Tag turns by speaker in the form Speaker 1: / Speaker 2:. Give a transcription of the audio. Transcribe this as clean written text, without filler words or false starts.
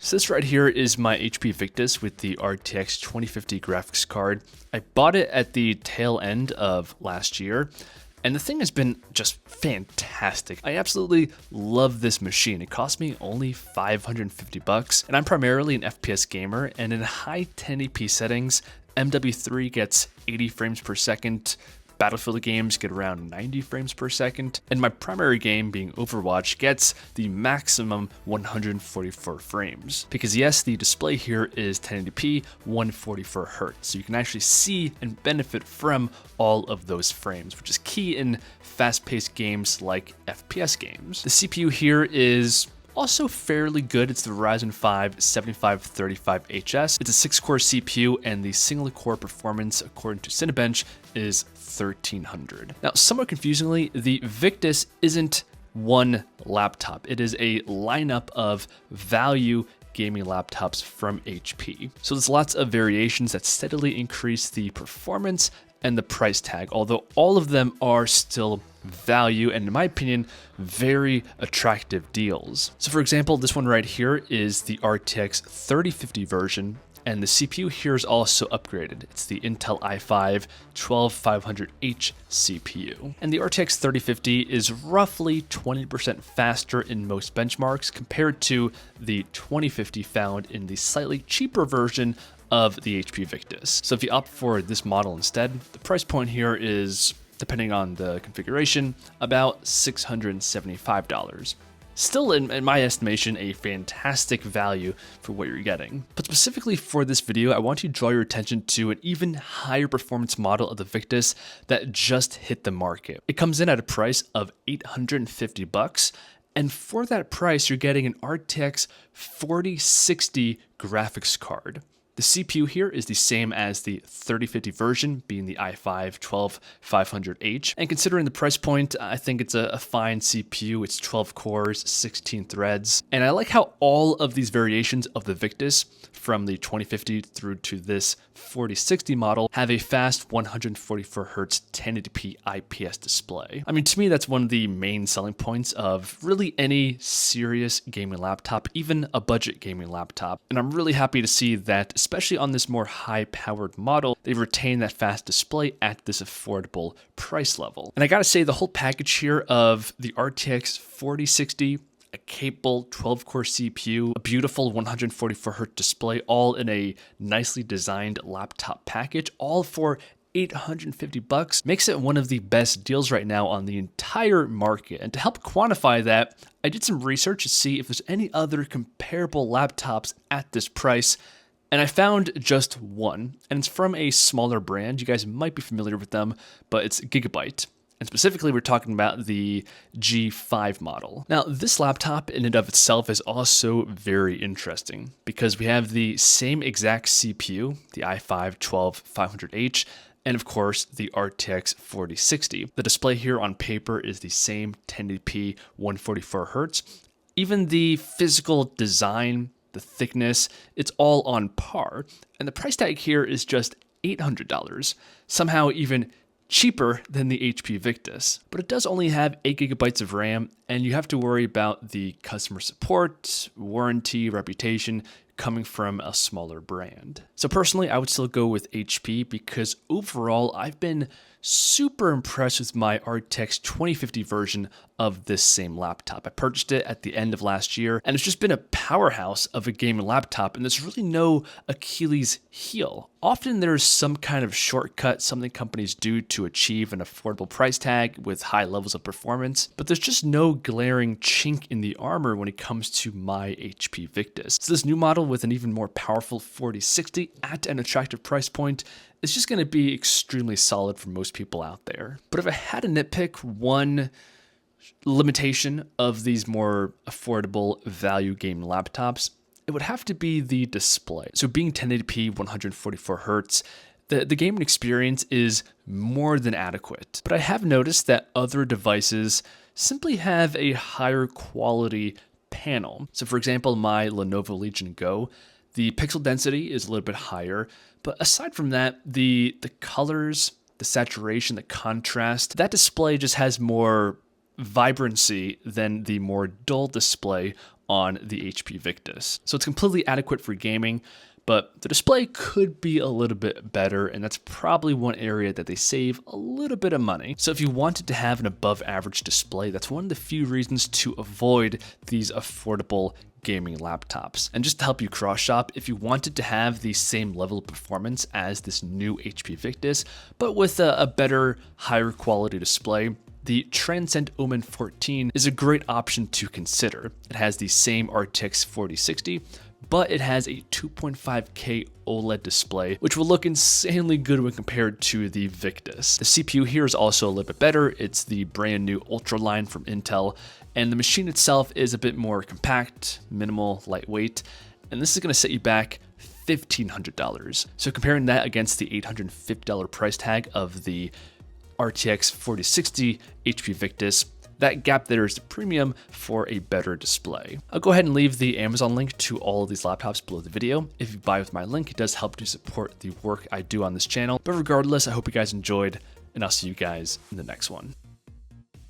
Speaker 1: So this right here is my HP Victus with the RTX 2050 graphics card. I bought it at the tail end of last year, and the thing has been just fantastic. I absolutely love this machine. It cost me only $550, and I'm primarily an FPS gamer, and in high 1080p settings, MW3 gets 80 frames per second, Battlefield games get around 90 frames per second, and my primary game, being Overwatch, gets the maximum 144 frames. Because yes, the display here is 1080p, 144 Hz, so you can actually see and benefit from all of those frames, which is key in fast-paced games like FPS games. The CPU here is also fairly good. It's the Ryzen 5 7535HS. It's a 6-core CPU, and the single core performance, according to Cinebench, is 1300. Now, somewhat confusingly, the Victus isn't one laptop. It is a lineup of value gaming laptops from HP. So there's lots of variations that steadily increase the performance and the price tag, although all of them are still value and, in my opinion, very attractive deals. So for example, this one right here is the RTX 3050 version, and the CPU here is also upgraded. It's the Intel i5 12500H CPU. And the RTX 3050 is roughly 20% faster in most benchmarks compared to the 2050 found in the slightly cheaper version of the HP Victus. So if you opt for this model instead, the price point here is, depending on the configuration, about $675. Still, in my estimation, a fantastic value for what you're getting. But specifically for this video, I want to draw your attention to an even higher performance model of the Victus that just hit the market. It comes in at a price of $850, and for that price, you're getting an RTX 4060 graphics card. The CPU here is the same as the 3050 version, being the i5 12500H. And considering the price point, I think it's a fine CPU. It's 12 cores, 16 threads. And I like how all of these variations of the Victus, from the 2050 through to this 4060 model, have a fast 144Hz 1080p IPS display. I mean, to me, that's one of the main selling points of really any serious gaming laptop, even a budget gaming laptop. And I'm really happy to see that, especially on this more high-powered model, they've retained that fast display at this affordable price level. And I gotta say, the whole package here of the RTX 4060, a capable 12-core CPU, a beautiful 144Hz display, all in a nicely designed laptop package, all for $850, makes it one of the best deals right now on the entire market. And to help quantify that, I did some research to see if there's any other comparable laptops at this price, and I found just one, and it's from a smaller brand. You guys might be familiar with them, but it's Gigabyte. And specifically, we're talking about the G5 model. Now, this laptop in and of itself is also very interesting because we have the same exact CPU, the i5 12500H, and of course, the RTX 4060. The display here on paper is the same 1080p 144Hz. Even the physical design, the thickness, it's all on par. And the price tag here is just $800, somehow even cheaper than the HP Victus. But it does only have 8 GB of RAM, and you have to worry about the customer support, warranty, reputation coming from a smaller brand. So personally, I would still go with HP because overall, I've been super impressed with my RTX 2050 version of this same laptop. I purchased it at the end of last year, and it's just been a powerhouse of a gaming laptop, and there's really no Achilles heel. Often there's some kind of shortcut, something companies do to achieve an affordable price tag with high levels of performance, but there's just no glaring chink in the armor when it comes to my HP Victus. So this new model with an even more powerful 4060 at an attractive price point is just going to be extremely solid for most people out there. But if I had to nitpick one limitation of these more affordable value game laptops, it would have to be the display. So being 1080p 144Hz, the gaming experience is more than adequate. But I have noticed that other devices simply have a higher quality panel. So for example, my Lenovo Legion Go, the pixel density is a little bit higher, but aside from that, the colors, the saturation, the contrast, that display just has more vibrancy than the more dull display on the HP Victus. So it's completely adequate for gaming, but the display could be a little bit better, and that's probably one area that they save a little bit of money. So if you wanted to have an above average display, that's one of the few reasons to avoid these affordable gaming laptops. And just to help you cross shop, if you wanted to have the same level of performance as this new HP Victus, but with a better, higher quality display, the Transcend Omen 14 is a great option to consider. It has the same RTX 4060, but it has a 2.5K OLED display, which will look insanely good when compared to the Victus. The CPU here is also a little bit better. It's the brand new Ultra line from Intel, and the machine itself is a bit more compact, minimal, lightweight, and this is going to set you back $1,500. So comparing that against the $850 price tag of the RTX 4060 HP Victus, that gap there is the premium for a better display. I'll go ahead and leave the Amazon link to all of these laptops below the video. If you buy with my link, it does help to support the work I do on this channel. But regardless, I hope you guys enjoyed, and I'll see you guys in the next one.